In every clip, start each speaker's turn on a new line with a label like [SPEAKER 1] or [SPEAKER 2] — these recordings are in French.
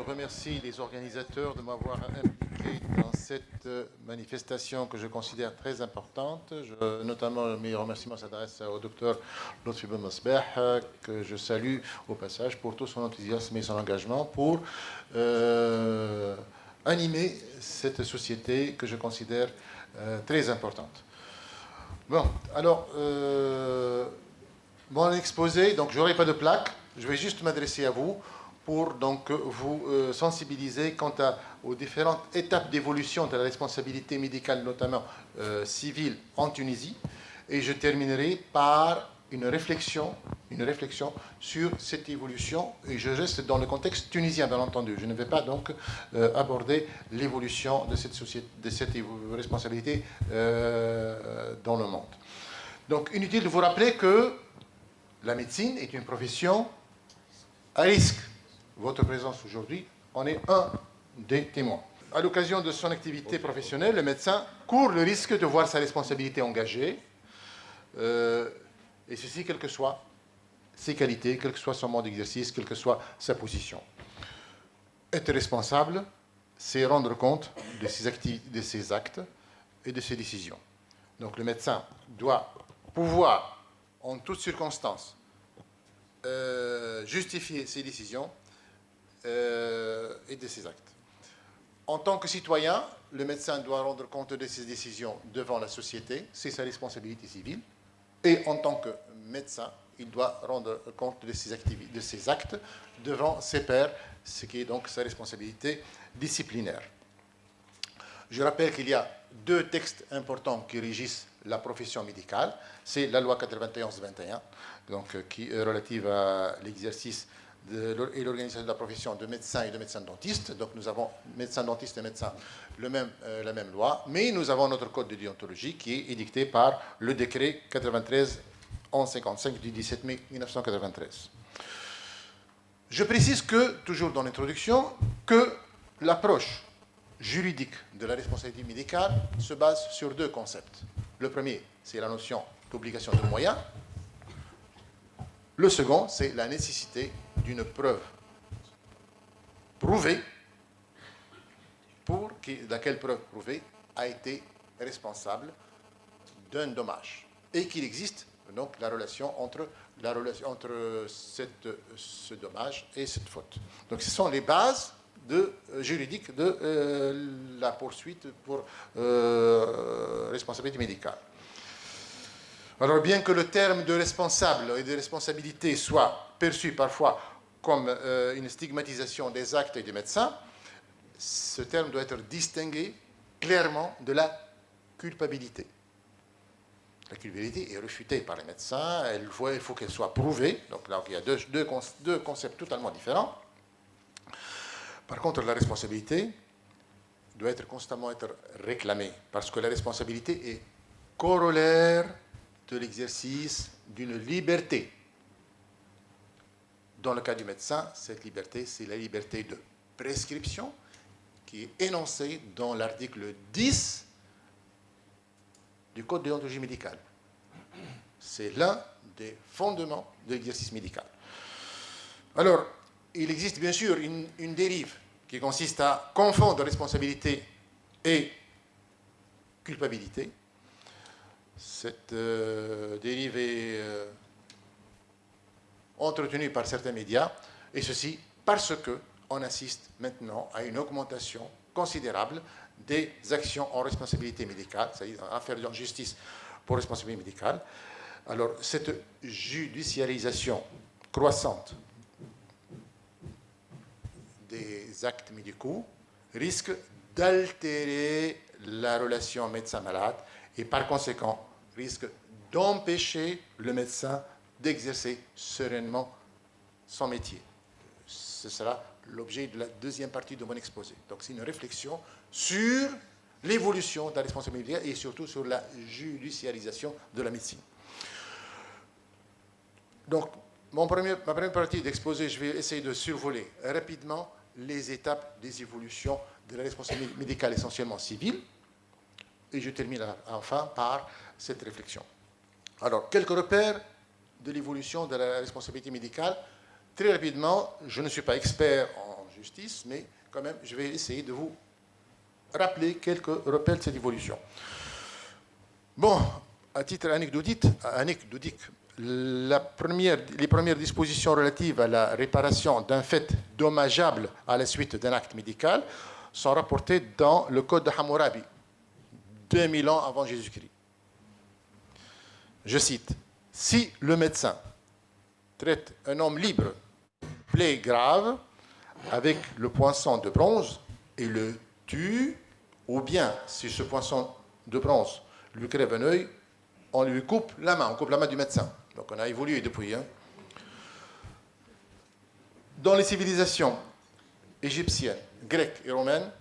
[SPEAKER 1] remercie les organisateurs de m'avoir impliqué dans cette manifestation que je considère très importante. Notamment, mes remerciements s'adressent au docteur Lotfi Ben Mosbeh, que je salue au passage pour tout son enthousiasme et son engagement pour animer cette société que je considère très importante. Bon, alors, mon exposé, donc je n'aurai pas de plaque, je vais juste m'adresser à vous pour donc vous sensibiliser quant aux différentes étapes d'évolution de la responsabilité médicale, notamment civile, en Tunisie. Et je terminerai par une réflexion sur cette évolution. Et je reste dans le contexte tunisien, bien entendu. Je ne vais pas donc aborder l'évolution de cette société, de cette responsabilité dans le monde. Donc, inutile de vous rappeler que la médecine est une profession à risque. Votre présence aujourd'hui en est un des témoins. À l'occasion de son activité professionnelle, le médecin court le risque de voir sa responsabilité engagée, et ceci quelles que soient ses qualités, quel que soit son mode d'exercice, quelle que soit sa position. Être responsable, c'est rendre compte de ses actes et de ses décisions. Donc le médecin doit pouvoir, en toutes circonstances, justifier ses décisions et de ses actes. En tant que citoyen, le médecin doit rendre compte de ses décisions devant la société, c'est sa responsabilité civile. Et en tant que médecin, il doit rendre compte de ses actes devant ses pairs, ce qui est donc sa responsabilité disciplinaire. Je rappelle qu'il y a deux textes importants qui régissent la profession médicale. C'est la loi 91-21, donc, qui est relative à l'exercice et l'organisation de la profession de médecins et de médecins-dentistes. Donc nous avons médecins-dentistes et médecins la même loi, mais nous avons notre code de déontologie qui est édicté par le décret 93-1155 du 17 mai 1993. Je précise que, toujours dans l'introduction, que l'approche juridique de la responsabilité médicale se base sur deux concepts. Le premier, c'est la notion d'obligation de moyens. Le second, c'est la nécessité d'une preuve prouvée pour laquelle preuve prouvée a été responsable d'un dommage et qu'il existe donc la relation entre ce dommage et cette faute. Donc ce sont les bases juridiques de la poursuite pour responsabilité médicale. Alors, bien que le terme de responsable et de responsabilité soit perçu parfois comme une stigmatisation des actes et des médecins, ce terme doit être distingué clairement de la culpabilité. La culpabilité est réfutée par les médecins, il faut qu'elle soit prouvée, donc là il y a deux concepts totalement différents. Par contre, la responsabilité doit constamment être réclamée, parce que la responsabilité est corollaire de l'exercice d'une liberté. Dans le cas du médecin, cette liberté, c'est la liberté de prescription qui est énoncée dans l'article 10 du Code de déontologie médicale. C'est l'un des fondements de l'exercice médical. Alors, il existe bien sûr une dérive qui consiste à confondre responsabilité et culpabilité. Cette dérive est entretenue par certains médias, et ceci parce qu'on assiste maintenant à une augmentation considérable des actions en responsabilité médicale, c'est-à-dire en affaires de justice pour responsabilité médicale. Alors, cette judiciarisation croissante des actes médicaux risque d'altérer la relation médecin-malade et par conséquent risque d'empêcher le médecin d'exercer sereinement son métier. Ce sera l'objet de la deuxième partie de mon exposé. Donc c'est une réflexion sur l'évolution de la responsabilité et surtout sur la judiciarisation de la médecine. Donc ma première partie d'exposé, je vais essayer de survoler rapidement les étapes des évolutions de la responsabilité médicale essentiellement civile. Et je termine enfin par cette réflexion. Alors, quelques repères de l'évolution de la responsabilité médicale. Très rapidement, je ne suis pas expert en justice, mais quand même, je vais essayer de vous rappeler quelques repères de cette évolution. Bon, à titre anecdotique, les premières dispositions relatives à la réparation d'un fait dommageable à la suite d'un acte médical sont rapportées dans le Code de Hammurabi, 2000 ans avant Jésus-Christ. Je cite, « Si le médecin traite un homme libre, plaie grave, avec le poinçon de bronze et le tue, ou bien si ce poinçon de bronze lui crève un œil, on lui coupe la main, on coupe la main du médecin. » Donc on a évolué depuis. Hein. Dans les civilisations égyptiennes, grecques et romaines,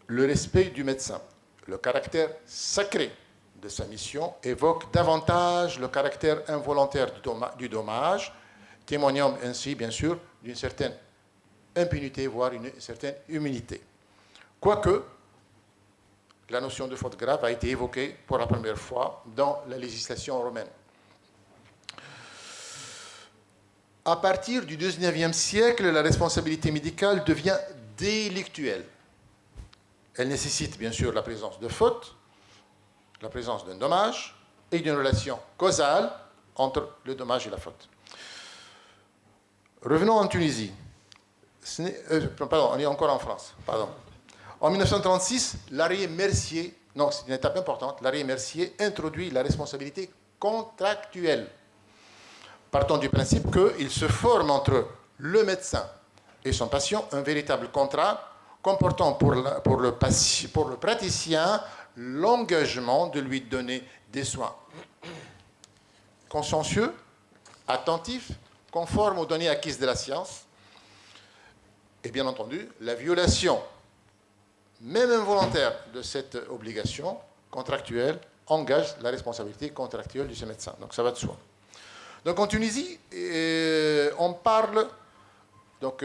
[SPEAKER 1] le respect du médecin, le caractère sacré de sa mission évoque davantage le caractère involontaire du dommage, témoignant ainsi, bien sûr, d'une certaine impunité, voire une certaine humilité. Quoique, la notion de faute grave a été évoquée pour la première fois dans la législation romaine. À partir du XIXe siècle, la responsabilité médicale devient délictuelle. Elle nécessite bien sûr la présence de faute, la présence d'un dommage et d'une relation causale entre le dommage et la faute. Revenons en Tunisie. Pardon, on est encore en France. Pardon. En 1936, l'arrêt Mercier, non, c'est une étape importante, l'arrêt Mercier introduit la responsabilité contractuelle, partant du principe qu'il se forme entre le médecin et son patient un véritable contrat comportant pour le praticien l'engagement de lui donner des soins consciencieux, attentifs, conformes aux données acquises de la science, et bien entendu, la violation, même involontaire, de cette obligation contractuelle engage la responsabilité contractuelle de ce médecin. Donc ça va de soi. Donc en Tunisie, on parle donc,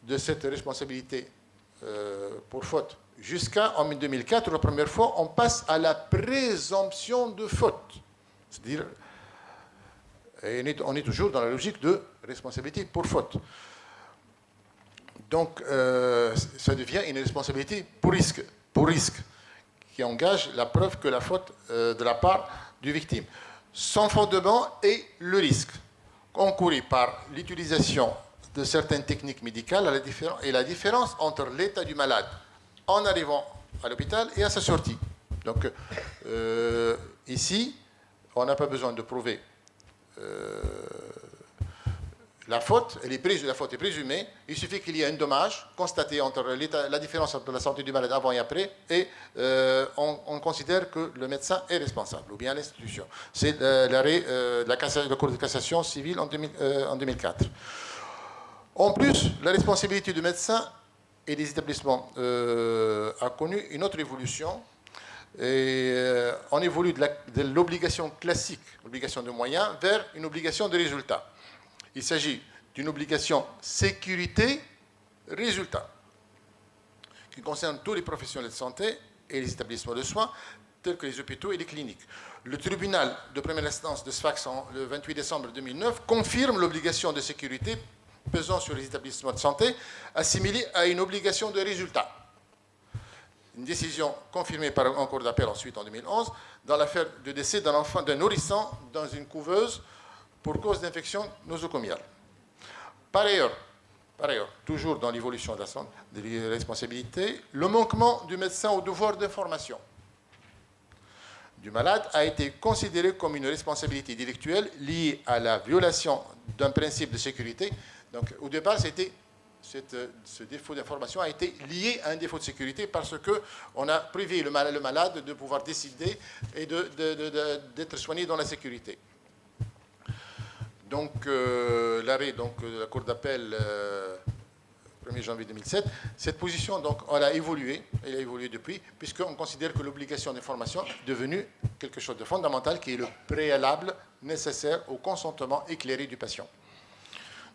[SPEAKER 1] de cette responsabilité pour faute. Jusqu'en 2004, la première fois, on passe à la présomption de faute. C'est-à-dire, on est toujours dans la logique de responsabilité pour faute. Donc, ça devient une responsabilité pour risque, qui engage la preuve que la faute de la part du victime. Son fondement est le risque, encouru par l'utilisation de certaines techniques médicales et la différence entre l'état du malade en arrivant à l'hôpital et à sa sortie. Donc, ici, on n'a pas besoin de prouver la faute, la faute est présumée. Il suffit qu'il y ait un dommage constaté entre la différence entre la santé du malade avant et après, et on considère que le médecin est responsable, ou bien l'institution. C'est l'arrêt de la Cour de cassation civile en 2004. En plus, la responsabilité du médecin et des établissements a connu une autre évolution. Et on évolue de l'obligation classique, l'obligation de moyens, vers une obligation de résultat. Il s'agit d'une obligation sécurité-résultat qui concerne tous les professionnels de santé et les établissements de soins, tels que les hôpitaux et les cliniques. Le tribunal de première instance de Sfax, le 28 décembre 2009, confirme l'obligation de sécurité pesant sur les établissements de santé, assimilée à une obligation de résultat. Une décision confirmée par un cours d'appel ensuite en 2011 dans l'affaire de décès d'un enfant, d'un nourrisson dans une couveuse pour cause d'infection nosocomiale. Par ailleurs, toujours dans l'évolution de la responsabilité, le manquement du médecin au devoir d'information du malade a été considéré comme une responsabilité délictuelle liée à la violation d'un principe de sécurité. Donc, au départ, ce défaut d'information a été lié à un défaut de sécurité parce qu'on a privé le malade de pouvoir décider et d'être soigné dans la sécurité. Donc, l'arrêt de la Cour d'appel 1er janvier 2007, cette position, donc, elle a évolué depuis, puisqu'on considère que l'obligation d'information est devenue quelque chose de fondamental, qui est le préalable nécessaire au consentement éclairé du patient.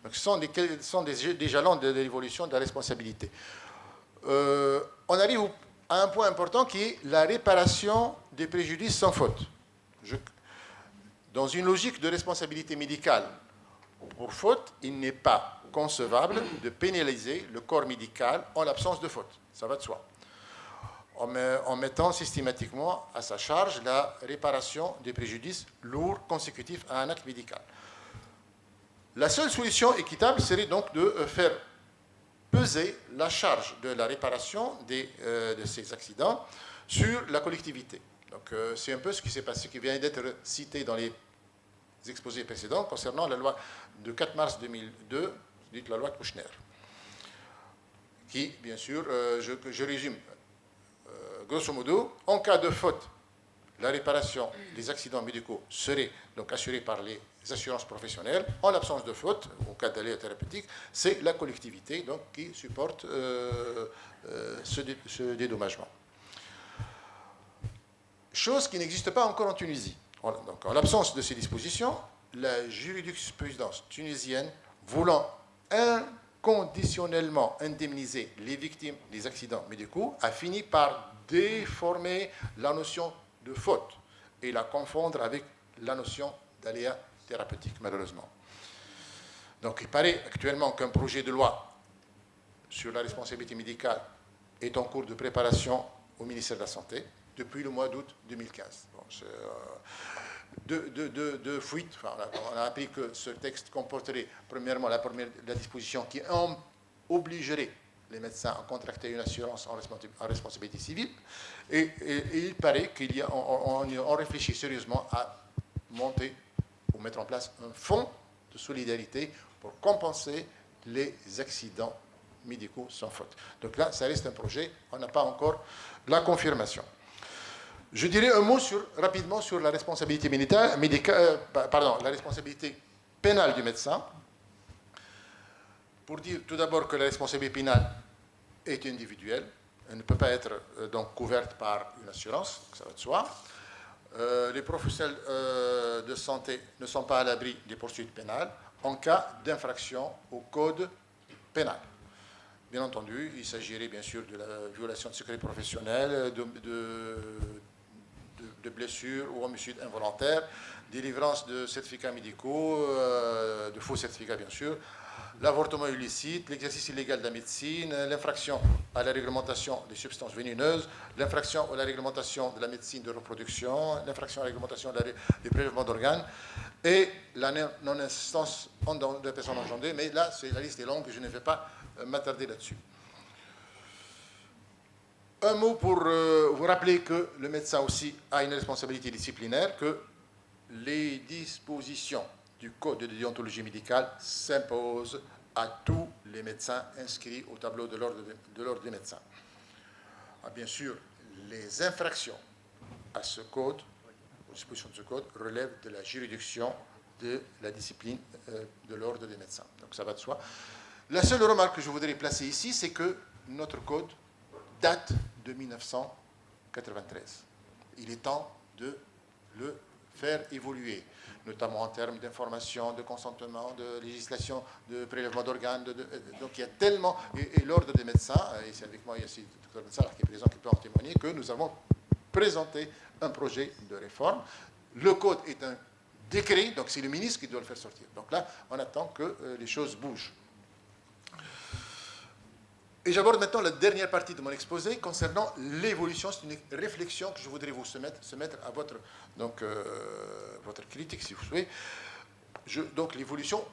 [SPEAKER 1] Donc, ce sont des jalons de l'évolution de la responsabilité. On arrive à un point important qui est la réparation des préjudices sans faute. Dans une logique de responsabilité médicale pour faute, il n'est pas concevable de pénaliser le corps médical en l'absence de faute. Ça va de soi. En mettant systématiquement à sa charge la réparation des préjudices lourds consécutifs à un acte médical. La seule solution équitable serait donc de faire peser la charge de la réparation de ces accidents sur la collectivité. Donc c'est un peu ce qui s'est passé, qui vient d'être cité dans les exposés précédents concernant la loi de 4 mars 2002, dite la loi Kouchner, qui, bien sûr, je résume, grosso modo, en cas de faute, la réparation des accidents médicaux serait donc assurée par les assurances professionnelles. En l'absence de faute, au cas d'aléa thérapeutique, c'est la collectivité donc, qui supporte ce dédommagement. Chose qui n'existe pas encore en Tunisie. Donc, en l'absence de ces dispositions, la jurisprudence tunisienne, voulant inconditionnellement indemniser les victimes des accidents médicaux, a fini par déformer la notion de faute et la confondre avec la notion d'aléa thérapeutique, malheureusement. Donc, il paraît actuellement qu'un projet de loi sur la responsabilité médicale est en cours de préparation au ministère de la Santé depuis le mois d'août 2015. Bon, de fuite, enfin, on a appris que ce texte comporterait premièrement la disposition qui obligerait les médecins à contracter une assurance en responsabilité civile, et il paraît qu'on réfléchit sérieusement à monter ou mettre en place un fonds de solidarité pour compenser les accidents médicaux sans faute. Donc là, ça reste un projet, on n'a pas encore la confirmation. Je dirais un mot rapidement sur la responsabilité la responsabilité pénale du médecin. Pour dire tout d'abord que la responsabilité pénale est individuelle, elle ne peut pas être donc couverte par une assurance, ça va de soi. Les professionnels de santé ne sont pas à l'abri des poursuites pénales en cas d'infraction au code pénal. Bien entendu, il s'agirait bien sûr de la violation de secret professionnel, de blessures ou homicide involontaire, délivrance de certificats médicaux, de faux certificats bien sûr, l'avortement illicite, l'exercice illégal de la médecine, l'infraction à la réglementation des substances vénéneuses, l'infraction à la réglementation de la médecine de reproduction, l'infraction à la réglementation des prélèvements d'organes et la non-assistance de personnes engendrées. Mais là, la liste est longue, je ne vais pas m'attarder là-dessus. Un mot pour vous rappeler que le médecin aussi a une responsabilité disciplinaire, que les dispositions du Code de déontologie médicale s'imposent à tous les médecins inscrits au tableau de l'ordre des médecins. Bien sûr, les infractions à ce code, aux dispositions de ce code, relèvent de la juridiction de la discipline de l'ordre des médecins. Donc ça va de soi. La seule remarque que je voudrais placer ici, c'est que notre code date de 1993. Il est temps de le faire évoluer, notamment en termes d'information, de consentement, de législation, de prélèvement d'organes. Donc il y a tellement... Et l'ordre des médecins, et c'est avec moi, il y a aussi le docteur Bensar qui est présent, qui peut en témoigner, que nous avons présenté un projet de réforme. Le code est un décret, donc c'est le ministre qui doit le faire sortir. Donc là, on attend que les choses bougent. Et j'aborde maintenant la dernière partie de mon exposé concernant l'évolution. C'est une réflexion que je voudrais vous soumettre à votre critique, si vous souhaitez. Donc l'évolution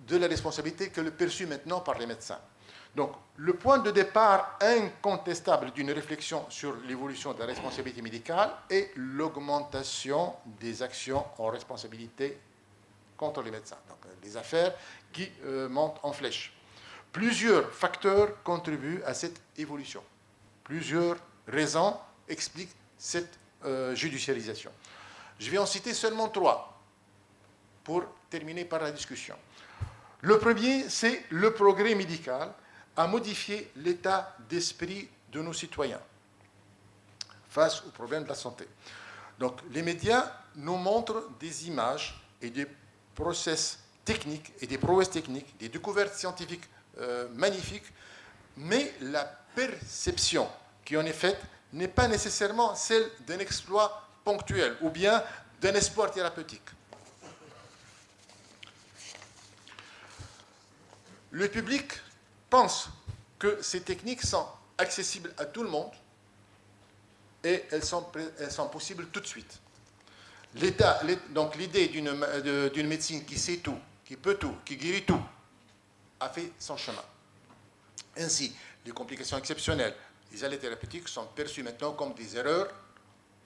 [SPEAKER 1] de la responsabilité que le perçue maintenant par les médecins. Donc le point de départ incontestable d'une réflexion sur l'évolution de la responsabilité médicale est l'augmentation des actions en responsabilité contre les médecins. Donc les affaires qui montent en flèche. Plusieurs facteurs contribuent à cette évolution. Plusieurs raisons expliquent cette judiciarisation. Je vais en citer seulement 3 pour terminer par la discussion. Le premier, c'est le progrès médical a modifié l'état d'esprit de nos citoyens face aux problèmes de la santé. Donc, les médias nous montrent des images et des process techniques et des prouesses techniques, des découvertes scientifiques magnifique, mais la perception qui en est faite n'est pas nécessairement celle d'un exploit ponctuel ou bien d'un espoir thérapeutique. Le public pense que ces techniques sont accessibles à tout le monde et elles sont possibles tout de suite. Donc l'idée d'une médecine qui sait tout, qui peut tout, qui guérit tout, a fait son chemin. Ainsi, les complications exceptionnelles, les allées thérapeutiques sont perçues maintenant comme des erreurs,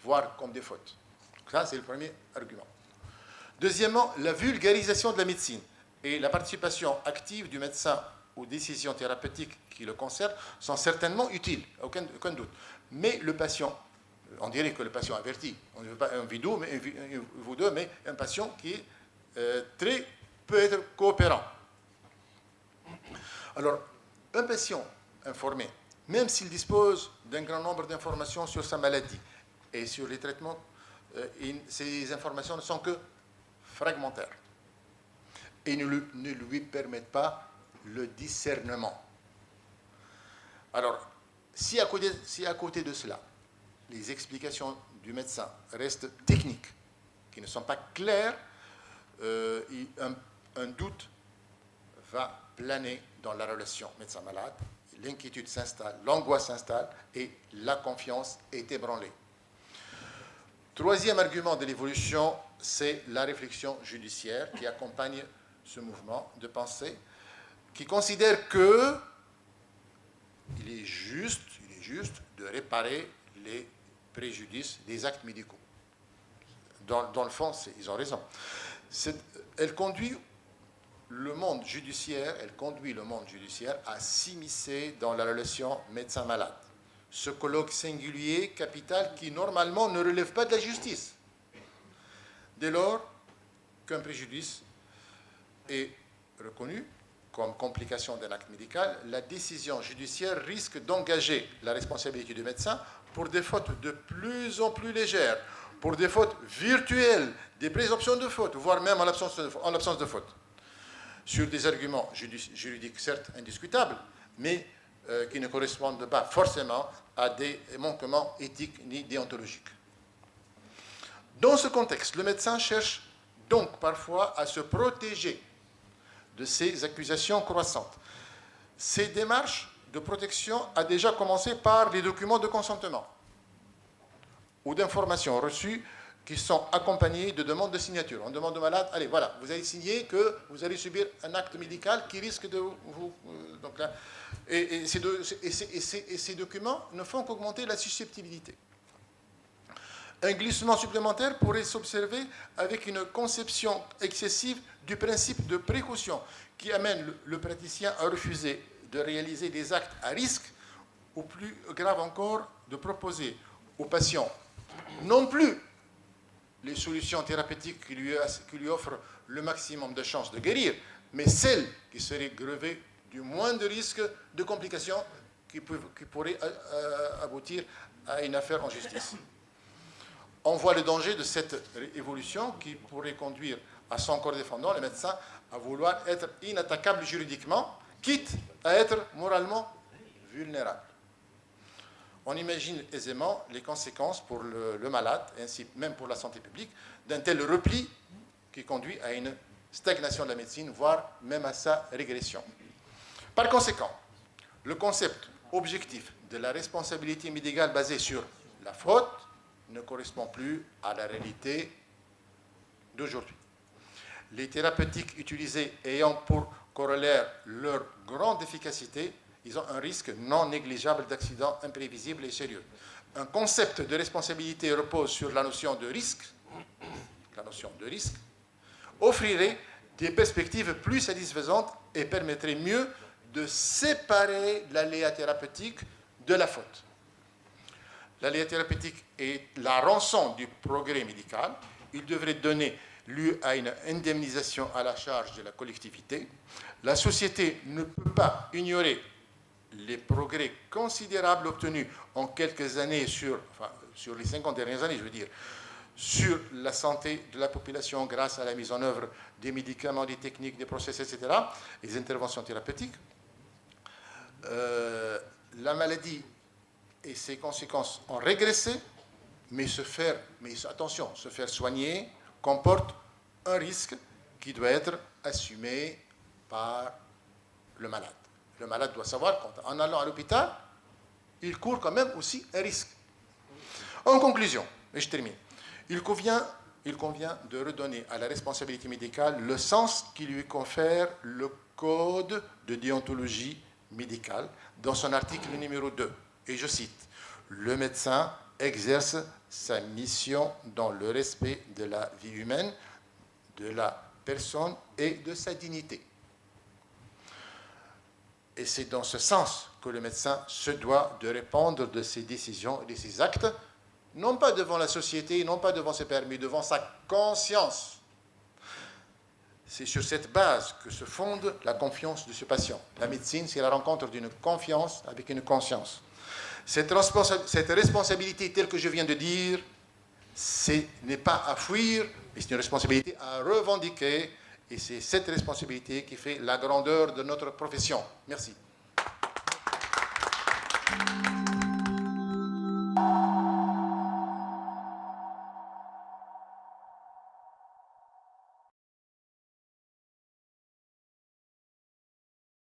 [SPEAKER 1] voire comme des fautes. Ça, c'est le premier argument. Deuxièmement, la vulgarisation de la médecine et la participation active du médecin aux décisions thérapeutiques qui le concernent sont certainement utiles, aucun doute. Mais le patient, on dirait que le patient averti, on ne veut pas un vidéo, mais un patient qui peut être coopérant. Alors, un patient informé, même s'il dispose d'un grand nombre d'informations sur sa maladie et sur les traitements, ces informations ne sont que fragmentaires et ne lui permettent pas le discernement. Alors, si à côté de cela, les explications du médecin restent techniques, qui ne sont pas claires, un doute va planer dans la relation médecin-malade, l'inquiétude s'installe, l'angoisse s'installe et la confiance est ébranlée. Troisième argument de l'évolution, c'est la réflexion judiciaire qui accompagne ce mouvement de pensée, qui considère que il est juste de réparer les préjudices des actes médicaux. Dans le fond, ils ont raison. Elle conduit le monde judiciaire à s'immiscer dans la relation médecin-malade. Ce colloque singulier, capital, qui normalement ne relève pas de la justice. Dès lors qu'un préjudice est reconnu comme complication d'un acte médical, la décision judiciaire risque d'engager la responsabilité du médecin pour des fautes de plus en plus légères, pour des fautes virtuelles, des présomptions de faute, voire même en l'absence de faute, sur des arguments juridiques certes indiscutables, mais qui ne correspondent pas forcément à des manquements éthiques ni déontologiques. Dans ce contexte, le médecin cherche donc parfois à se protéger de ces accusations croissantes. Ces démarches de protection a déjà commencé par les documents de consentement ou d'informations reçues qui sont accompagnés de demandes de signature. On demande au malade, allez, voilà, vous avez signé que vous allez subir un acte médical qui risque de vous... donc là, et ces documents ne font qu'augmenter la susceptibilité. Un glissement supplémentaire pourrait s'observer avec une conception excessive du principe de précaution qui amène le praticien à refuser de réaliser des actes à risque ou plus grave encore, de proposer au patient non plus les solutions thérapeutiques qui lui offrent le maximum de chances de guérir, mais celles qui seraient grevées du moins de risques de complications qui pourraient aboutir à une affaire en justice. On voit le danger de cette évolution qui pourrait conduire à son corps défendant, le médecin, à vouloir être inattaquable juridiquement, quitte à être moralement vulnérable. On imagine aisément les conséquences pour le malade, ainsi même pour la santé publique, d'un tel repli qui conduit à une stagnation de la médecine, voire même à sa régression. Par conséquent, le concept objectif de la responsabilité médicale basée sur la faute ne correspond plus à la réalité d'aujourd'hui. Les thérapeutiques utilisées ayant pour corollaire leur grande efficacité, ils ont un risque non négligeable d'accidents imprévisibles et sérieux. Un concept de responsabilité repose sur la notion de risque. La notion de risque offrirait des perspectives plus satisfaisantes et permettrait mieux de séparer l'aléa thérapeutique de la faute. L'aléa thérapeutique est la rançon du progrès médical. Il devrait donner lieu à une indemnisation à la charge de la collectivité. La société ne peut pas ignorer les progrès considérables obtenus en quelques années sur les 50 dernières années, je veux dire, sur la santé de la population grâce à la mise en œuvre des médicaments, des techniques, des process, etc., les interventions thérapeutiques. La maladie et ses conséquences ont régressé, mais se faire soigner comporte un risque qui doit être assumé par le malade. Le malade doit savoir qu'en allant à l'hôpital, il court quand même aussi un risque. En conclusion, et je termine, il convient de redonner à la responsabilité médicale le sens qui lui confère le Code de déontologie médicale dans son article numéro 2. Et je cite, « Le médecin exerce sa mission dans le respect de la vie humaine, de la personne et de sa dignité. » Et c'est dans ce sens que le médecin se doit de répondre de ses décisions et de ses actes, non pas devant la société, non pas devant ses pairs, mais devant sa conscience. C'est sur cette base que se fonde la confiance de ce patient. La médecine, c'est la rencontre d'une confiance avec une conscience. Cette responsabilité, telle que je viens de dire, ce n'est pas à fuir, mais c'est une responsabilité à revendiquer. Et c'est cette responsabilité qui fait la grandeur de notre profession. Merci.